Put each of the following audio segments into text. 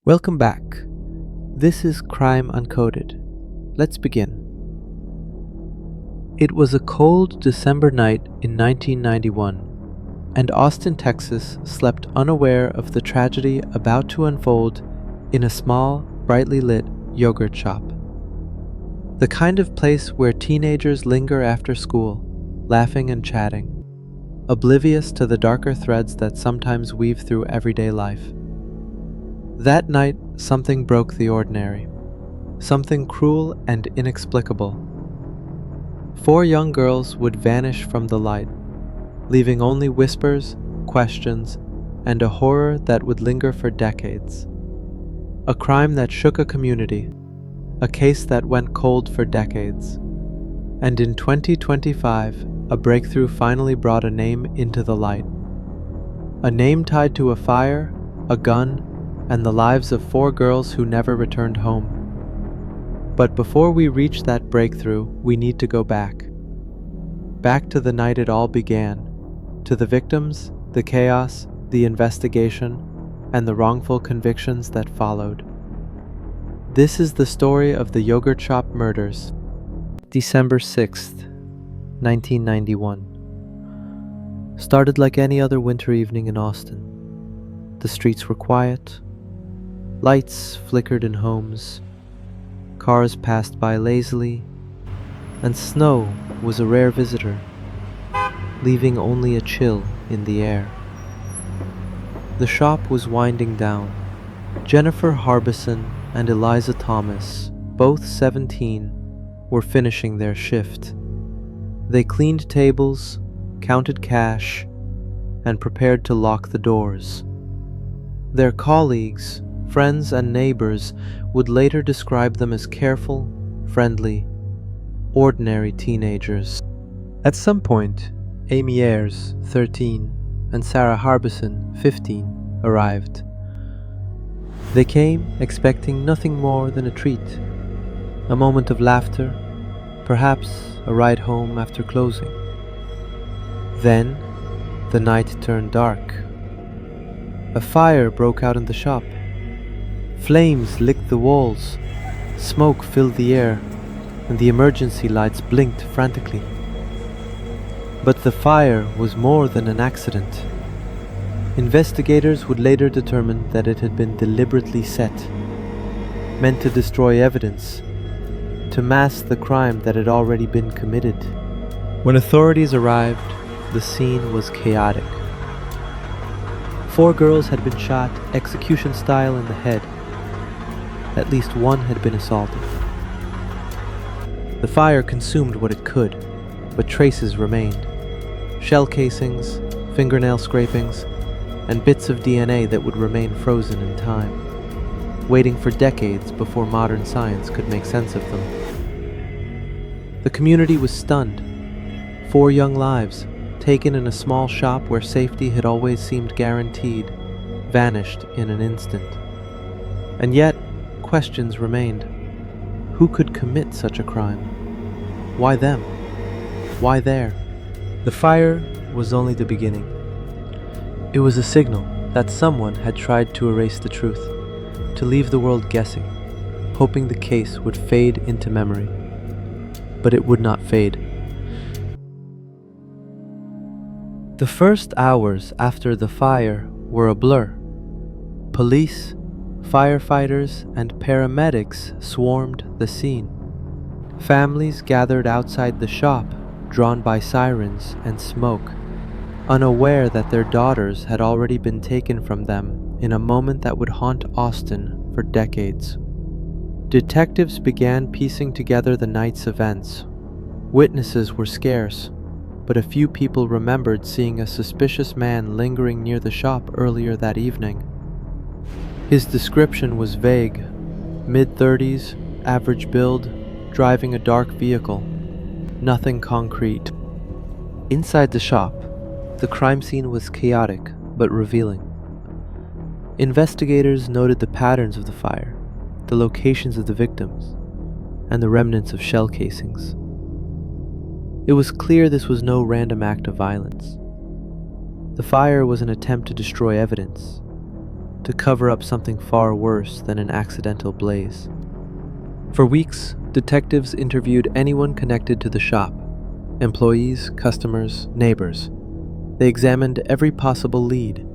Welcome back. This is Crime Uncoded. Let's begin. It was a cold December night in 1991, and Austin, Texas slept unaware of the tragedy about to unfold in a small, brightly lit yogurt shop. The kind of place where teenagers linger after school, laughing and chatting, oblivious to the darker threads that sometimes weave through everyday life. That night, something broke the ordinary. Something cruel and inexplicable. 4 young girls would vanish from the light, leaving only whispers, questions, and a horror that would linger for decades. A crime that shook a community, a case that went cold for decades. And in 2025, a breakthrough finally brought a name into the light. A name tied to a fire, a gun, and the lives of 4 girls who never returned home. But before we reach that breakthrough, we need to go back. Back to the night it all began, to the victims, the chaos, the investigation, and the wrongful convictions that followed. This is the story of the yogurt shop murders. December 6th, 1991. Started like any other winter evening in Austin. The streets were quiet. Lights flickered in homes, cars passed by lazily, and snow was a rare visitor, leaving only a chill in the air. The shop was winding down. Jennifer Harbison and Eliza Thomas, both 17, were finishing their shift. They cleaned tables, counted cash, and prepared to lock the doors. Their colleagues, friends and neighbors would later describe them as careful, friendly, ordinary teenagers. At some point, Amy Ayres, 13, and Sarah Harbison, 15, arrived. They came expecting nothing more than a treat, a moment of laughter, perhaps a ride home after closing. Then, the night turned dark. A fire broke out in the shop. Flames licked the walls, smoke filled the air, and the emergency lights blinked frantically. But the fire was more than an accident. Investigators would later determine that it had been deliberately set, meant to destroy evidence, to mask the crime that had already been committed. When authorities arrived, the scene was chaotic. 4 girls had been shot execution style in the head. At least one had been assaulted. The fire consumed what it could, but traces remained. Shell casings, fingernail scrapings, and bits of DNA that would remain frozen in time, waiting for decades before modern science could make sense of them. The community was stunned. 4 young lives, taken in a small shop where safety had always seemed guaranteed, vanished in an instant. And yet, questions remained. Who could commit such a crime? Why them? Why there? The fire was only the beginning. It was a signal that someone had tried to erase the truth, to leave the world guessing, hoping the case would fade into memory. But it would not fade. The first hours after the fire were a blur. Police, firefighters, and paramedics swarmed the scene. Families gathered outside the shop, drawn by sirens and smoke, unaware that their daughters had already been taken from them in a moment that would haunt Austin for decades. Detectives began piecing together the night's events. Witnesses were scarce, but a few people remembered seeing a suspicious man lingering near the shop earlier that evening. His description was vague, mid-30s, average build, driving a dark vehicle. Nothing concrete. Inside the shop, the crime scene was chaotic but revealing. Investigators noted the patterns of the fire, the locations of the victims, and the remnants of shell casings. It was clear this was no random act of violence. The fire was an attempt to destroy evidence, to cover up something far worse than an accidental blaze. For weeks, detectives interviewed anyone connected to the shop: employees, customers, neighbors. They examined every possible lead: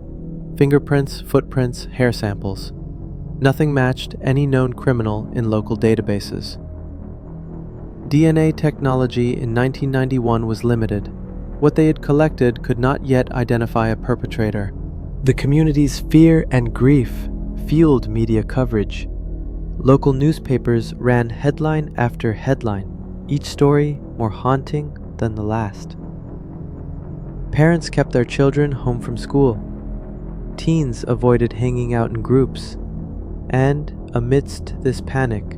fingerprints, footprints, hair samples. Nothing matched any known criminal in local databases. DNA technology in 1991 was limited. What they had collected could not yet identify a perpetrator. The community's fear and grief fueled media coverage. Local newspapers ran headline after headline, each story more haunting than the last. Parents kept their children home from school. Teens avoided hanging out in groups. And amidst this panic,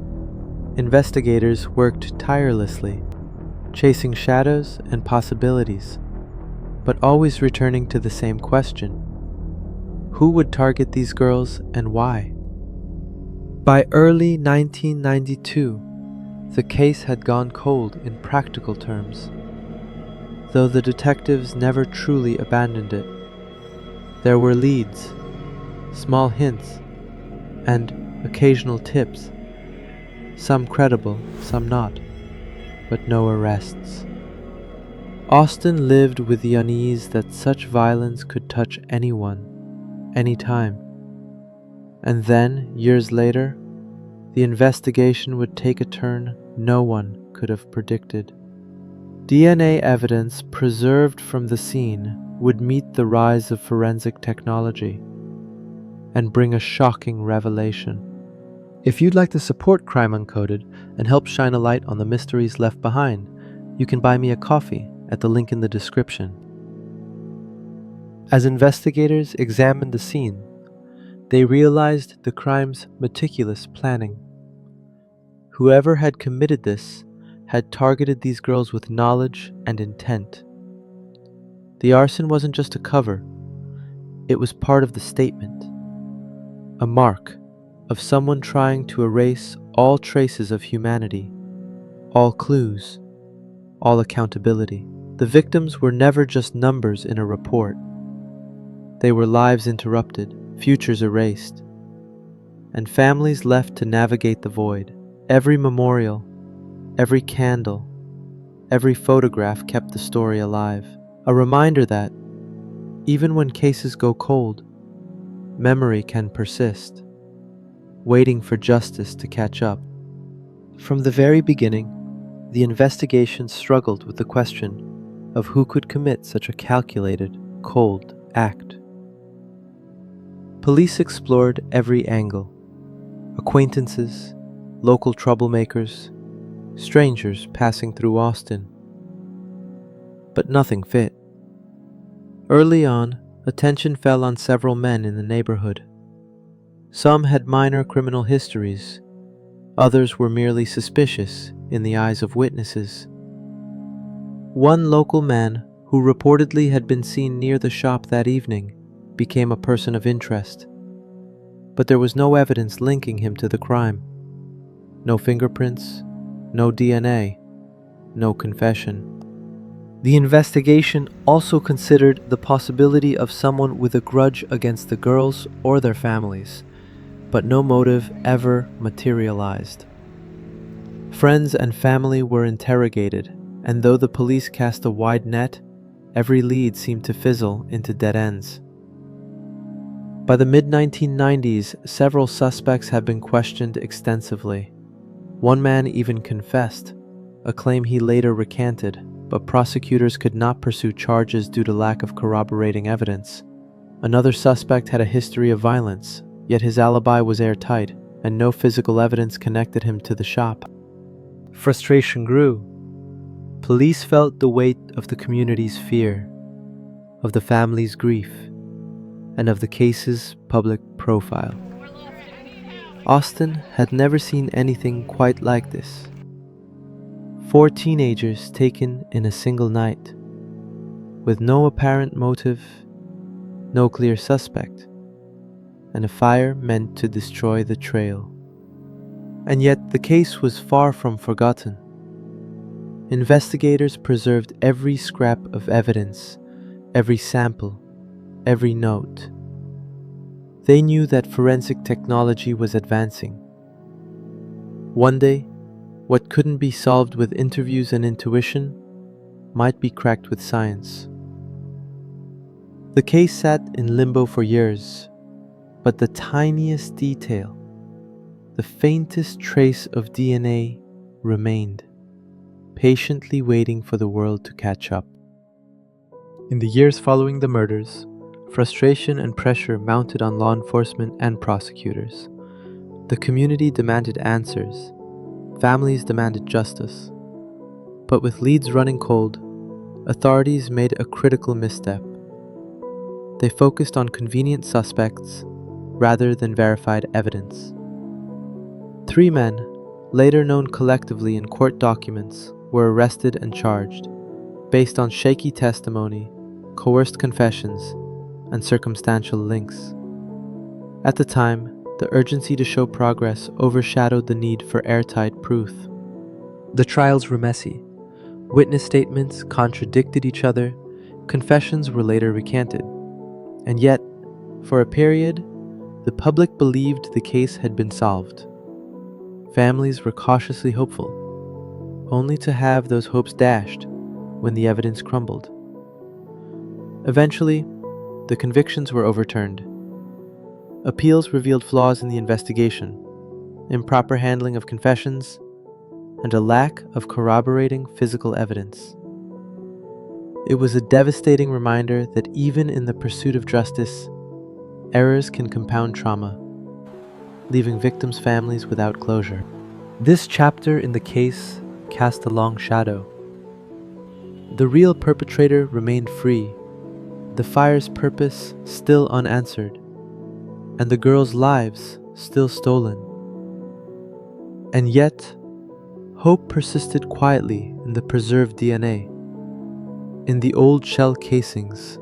investigators worked tirelessly, chasing shadows and possibilities, but always returning to the same question: who would target these girls and why? By early 1992, the case had gone cold in practical terms, though the detectives never truly abandoned it. There were leads, small hints, and occasional tips, some credible, some not, but no arrests. Austin lived with the unease that such violence could touch anyone, anytime. And then, years later, the investigation would take a turn no one could have predicted. DNA evidence preserved from the scene would meet the rise of forensic technology and bring a shocking revelation. If you'd like to support Crime Uncoded and help shine a light on the mysteries left behind, you can buy me a coffee at the link in the description. As investigators examined the scene, they realized the crime's meticulous planning. Whoever had committed this had targeted these girls with knowledge and intent. The arson wasn't just a cover, it was part of the statement, a mark of someone trying to erase all traces of humanity, all clues, all accountability. The victims were never just numbers in a report. They were lives interrupted, futures erased, and families left to navigate the void. Every memorial, every candle, every photograph kept the story alive. A reminder that, even when cases go cold, memory can persist, waiting for justice to catch up. From the very beginning, the investigation struggled with the question of who could commit such a calculated, cold act. Police explored every angle: acquaintances, local troublemakers, strangers passing through Austin. But nothing fit. Early on, attention fell on several men in the neighborhood. Some had minor criminal histories, others were merely suspicious in the eyes of witnesses. One local man, who reportedly had been seen near the shop that evening, became a person of interest. But there was no evidence linking him to the crime. No fingerprints, no DNA, no confession. The investigation also considered the possibility of someone with a grudge against the girls or their families, but no motive ever materialized. Friends and family were interrogated, and though the police cast a wide net, every lead seemed to fizzle into dead ends. By the mid-1990s, several suspects had been questioned extensively. One man even confessed, a claim he later recanted, but prosecutors could not pursue charges due to lack of corroborating evidence. Another suspect had a history of violence, yet his alibi was airtight, and no physical evidence connected him to the shop. Frustration grew. Police felt the weight of the community's fear, of the family's grief, and of the case's public profile. Austin had never seen anything quite like this. 4 teenagers taken in a single night, with no apparent motive, no clear suspect, and a fire meant to destroy the trail. And yet the case was far from forgotten. Investigators preserved every scrap of evidence, every sample, every note. They knew that forensic technology was advancing. One day, what couldn't be solved with interviews and intuition might be cracked with science. The case sat in limbo for years, but the tiniest detail, the faintest trace of DNA, remained, patiently waiting for the world to catch up. In the years following the murders, frustration and pressure mounted on law enforcement and prosecutors. The community demanded answers. Families demanded justice. But with leads running cold, authorities made a critical misstep. They focused on convenient suspects rather than verified evidence. 3 men, later known collectively in court documents, were arrested and charged based on shaky testimony, coerced confessions, and circumstantial links. At the time, the urgency to show progress overshadowed the need for airtight proof. The trials were messy. Witness statements contradicted each other, confessions were later recanted. And yet, for a period, the public believed the case had been solved. Families were cautiously hopeful, only to have those hopes dashed when the evidence crumbled. Eventually, the convictions were overturned. Appeals revealed flaws in the investigation, improper handling of confessions, and a lack of corroborating physical evidence. It was a devastating reminder that even in the pursuit of justice, errors can compound trauma, leaving victims' families without closure. This chapter in the case cast a long shadow. The real perpetrator remained free, the fire's purpose still unanswered, and the girls' lives still stolen. And yet, hope persisted quietly in the preserved DNA, in the old shell casings,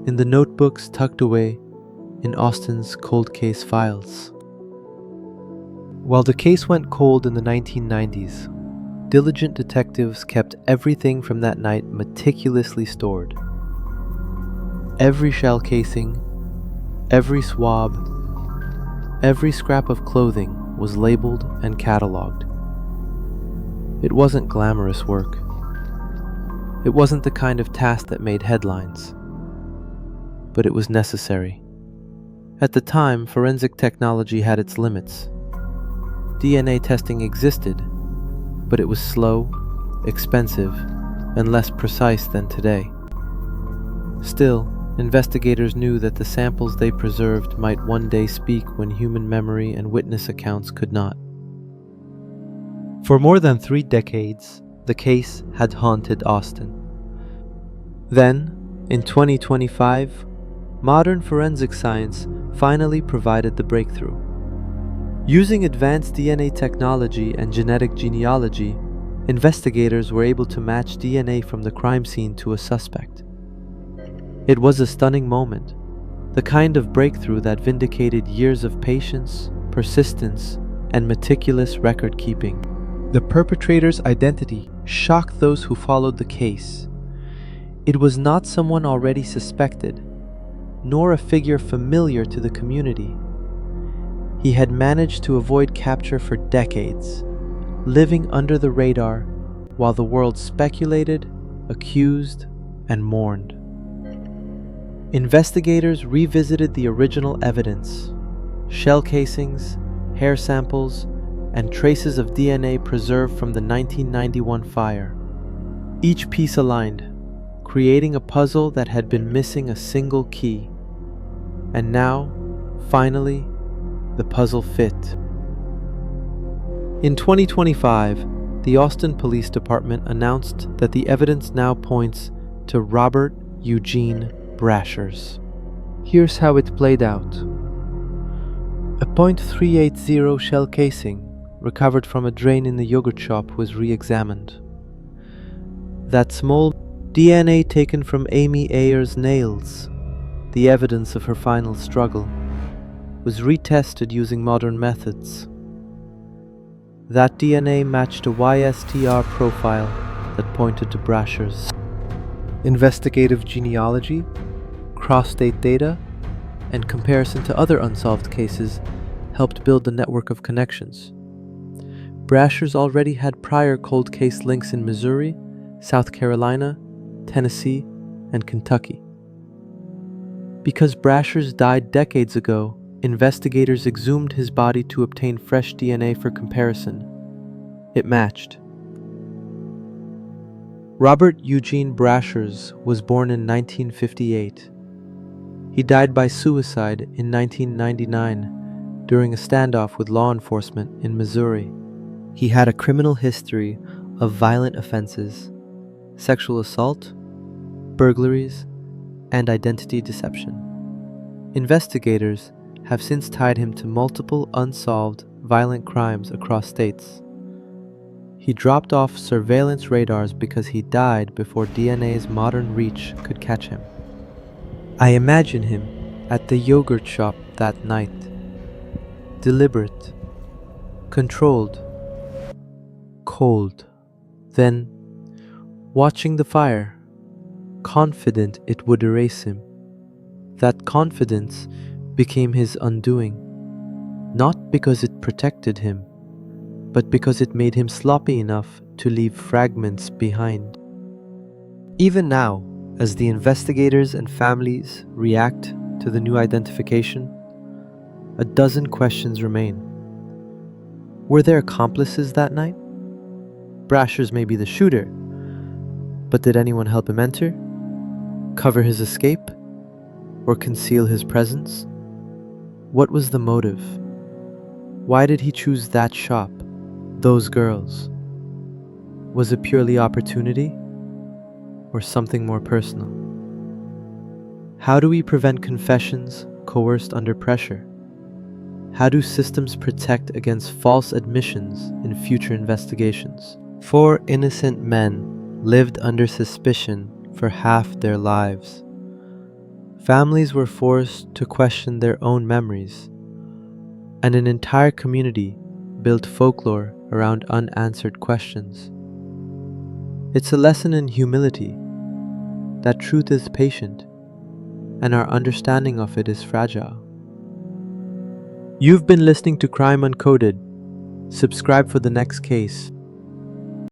in the notebooks tucked away in Austin's cold case files. While the case went cold in the 1990s, diligent detectives kept everything from that night meticulously stored. Every shell casing, every swab, every scrap of clothing was labeled and cataloged. It wasn't glamorous work. It wasn't the kind of task that made headlines, but it was necessary. At the time, forensic technology had its limits. DNA testing existed, but it was slow, expensive, and less precise than today. Still, investigators knew that the samples they preserved might one day speak when human memory and witness accounts could not. For more than 3 decades, the case had haunted Austin. Then, in 2025, modern forensic science finally provided the breakthrough. Using advanced DNA technology and genetic genealogy, investigators were able to match DNA from the crime scene to a suspect. It was a stunning moment, the kind of breakthrough that vindicated years of patience, persistence, and meticulous record-keeping. The perpetrator's identity shocked those who followed the case. It was not someone already suspected, nor a figure familiar to the community. He had managed to avoid capture for decades, living under the radar while the world speculated, accused, and mourned. Investigators revisited the original evidence, shell casings, hair samples, and traces of DNA preserved from the 1991 fire. Each piece aligned, creating a puzzle that had been missing a single key. And now, finally, the puzzle fit. In 2025, the Austin Police Department announced that the evidence now points to Robert Eugene Brashers. Here's how it played out. A .380 shell casing recovered from a drain in the yogurt shop was re-examined. That small DNA taken from Amy Ayer's nails, the evidence of her final struggle, was retested using modern methods. That DNA matched a YSTR profile that pointed to Brashers. Investigative genealogy, cross-state data, and comparison to other unsolved cases helped build the network of connections. Brasher's already had prior cold case links in Missouri, South Carolina, Tennessee, and Kentucky. Because Brasher's died decades ago, investigators exhumed his body to obtain fresh DNA for comparison. It matched. Robert Eugene Brasher's was born in 1958. He died by suicide in 1999 during a standoff with law enforcement in Missouri. He had a criminal history of violent offenses, sexual assault, burglaries, and identity deception. Investigators have since tied him to multiple unsolved violent crimes across states. He dropped off surveillance radars because he died before DNA's modern reach could catch him. I imagine him at the yogurt shop that night, deliberate, controlled, cold, then watching the fire, confident it would erase him. That confidence became his undoing, not because it protected him, but because it made him sloppy enough to leave fragments behind. Even now, as the investigators and families react to the new identification, a dozen questions remain. Were there accomplices that night? Brasher's may be the shooter, but did anyone help him enter, cover his escape, or conceal his presence? What was the motive? Why did he choose that shop, those girls? Was it purely opportunity, or something more personal? How do we prevent confessions coerced under pressure? How do systems protect against false admissions in future investigations? 4 innocent men lived under suspicion for half their lives. Families were forced to question their own memories, and an entire community built folklore around unanswered questions. It's a lesson in humility, that truth is patient, and our understanding of it is fragile. You've been listening to Crime Uncoded. Subscribe for the next case.